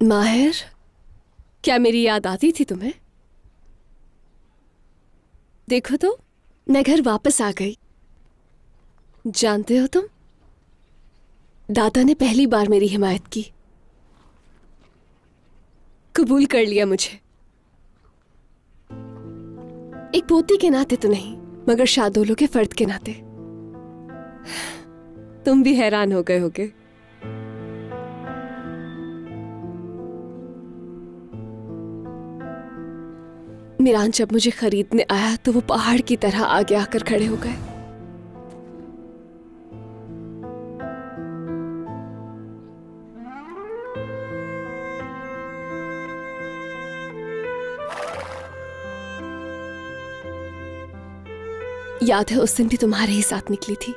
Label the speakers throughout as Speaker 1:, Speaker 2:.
Speaker 1: माहिर, क्या मेरी याद आती थी तुम्हें? देखो तो, मैं घर वापस आ गई। जानते हो तुम, दादा ने पहली बार मेरी हिमायत की, कबूल कर लिया मुझे। एक पोती के नाते तो नहीं, मगर शादोलों के फर्द के नाते। तुम भी हैरान हो गए होगे। मिरान जब मुझे खरीदने आया तो वो पहाड़ की तरह आगे आकर खड़े हो गए। याद है उस दिन भी तुम्हारे ही साथ निकली थी,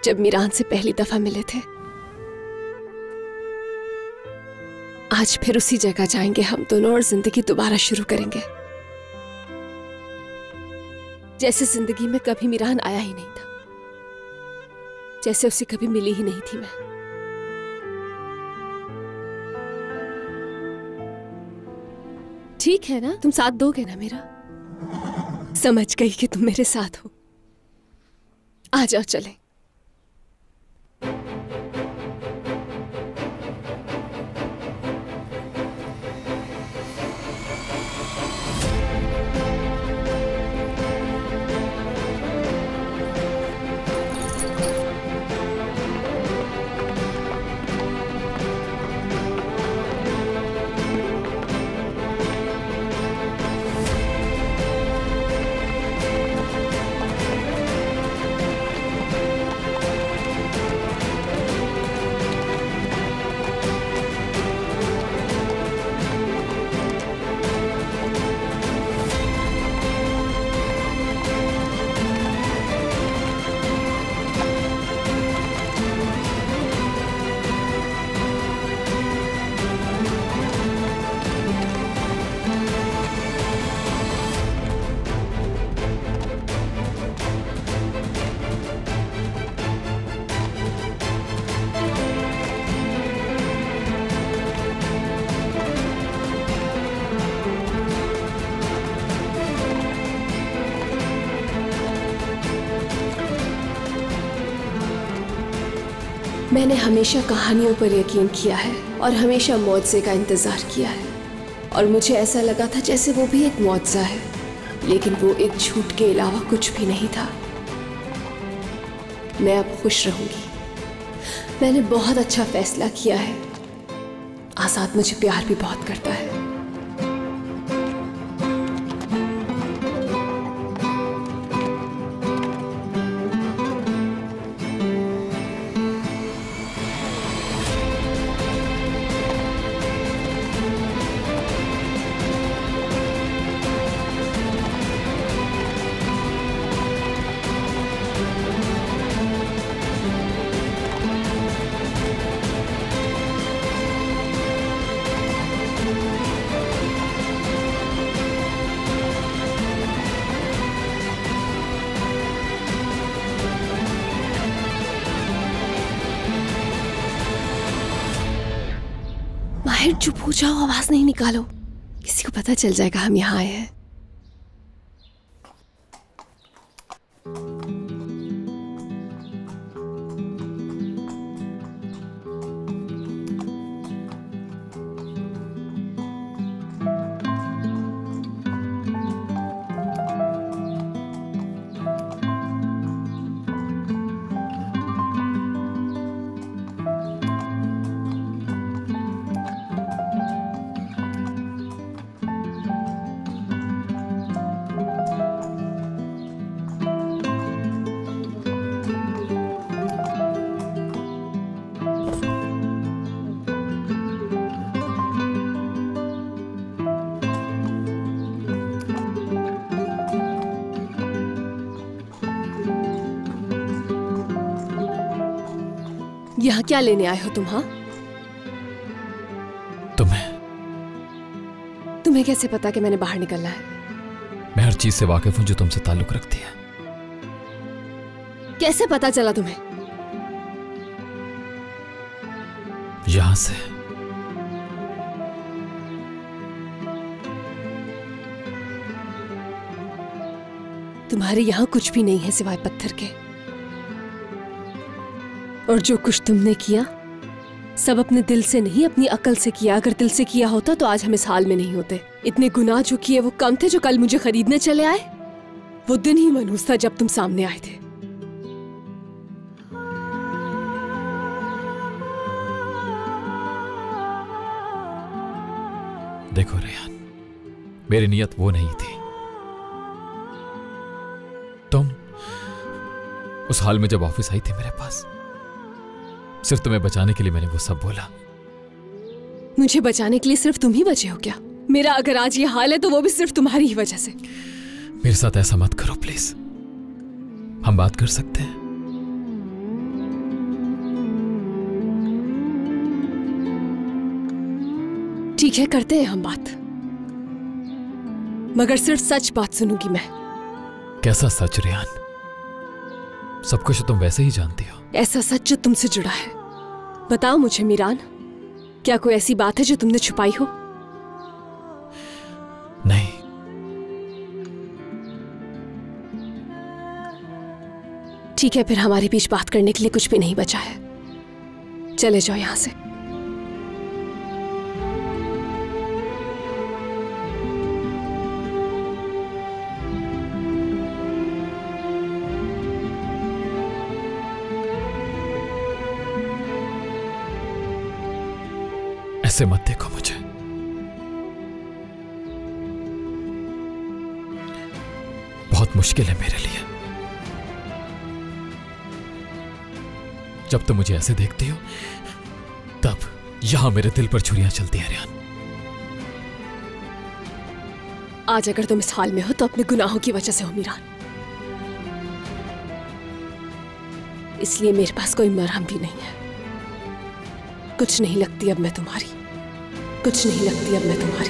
Speaker 1: जब मिरान से पहली दफा मिले थे। आज फिर उसी जगह जाएंगे हम दोनों और जिंदगी दोबारा शुरू करेंगे, जैसे जिंदगी में कभी मिरान आया ही नहीं था, जैसे उसे कभी मिली ही नहीं थी मैं। ठीक है ना, तुम साथ दोगे ना मेरा? समझ गई कि तुम मेरे साथ हो। आ जाओ चलें। मैंने हमेशा कहानियों पर यकीन किया है और हमेशा मुआवजे का इंतजार किया है, और मुझे ऐसा लगा था जैसे वो भी एक मुआवजा है, लेकिन वो एक झूठ के अलावा कुछ भी नहीं था। मैं अब खुश रहूंगी। मैंने बहुत अच्छा फैसला किया है। आजाद मुझे प्यार भी बहुत करता है। चुप हो जाओ, आवाज नहीं निकालो, किसी को पता चल जाएगा हम यहाँ आए हैं। यहाँ क्या लेने आए हो तुम? हाँ, तुम्हें कैसे पता कि मैंने बाहर निकलना है?
Speaker 2: मैं हर चीज से वाकिफ हूं जो तुमसे ताल्लुक रखती है।
Speaker 1: कैसे पता चला तुम्हें?
Speaker 2: यहां से।
Speaker 1: तुम्हारे यहां कुछ भी नहीं है सिवाय पत्थर के। और जो कुछ तुमने किया सब अपने दिल से नहीं, अपनी अकल से किया। अगर दिल से किया होता तो आज हम इस हाल में नहीं होते। इतने गुनाह जो किए वो कम थे जो कल मुझे खरीदने चले आए। वो दिन ही मनहूस था जब तुम सामने आए थे।
Speaker 2: देखो रेहान, मेरी नियत वो नहीं थी। तुम उस हाल में जब ऑफिस आई थी मेरे पास, सिर्फ तुम्हें बचाने के लिए मैंने वो सब बोला।
Speaker 1: मुझे बचाने के लिए सिर्फ तुम ही बचे हो क्या? मेरा अगर आज ये हाल है तो वो भी सिर्फ तुम्हारी ही वजह से।
Speaker 2: मेरे साथ ऐसा मत करो प्लीज। हम बात कर सकते हैं?
Speaker 1: ठीक है, करते हैं हम बात, मगर सिर्फ सच बात सुनूंगी मैं।
Speaker 2: कैसा सच रेहान? सब कुछ तुम वैसे ही जानती हो।
Speaker 1: ऐसा सच जो तुमसे जुड़ा है। बताओ मुझे मीरान, क्या कोई ऐसी बात है जो तुमने छुपाई हो?
Speaker 2: नहीं।
Speaker 1: ठीक है, फिर हमारे बीच बात करने के लिए कुछ भी नहीं बचा है। चले जाओ यहां से।
Speaker 2: ऐसे मत देखो मुझे। बहुत मुश्किल है मेरे लिए जब तुम मुझे ऐसे देखती हो, तब यहां मेरे दिल पर छुरियां चलती हैं रेहान।
Speaker 1: आज अगर तुम इस हाल में हो तो अपने गुनाहों की वजह से हो मीरान। इसलिए मेरे पास कोई मरहम भी नहीं है। कुछ नहीं लगती अब मैं तुम्हारी, कुछ नहीं लगती अब मैं तुम्हारी।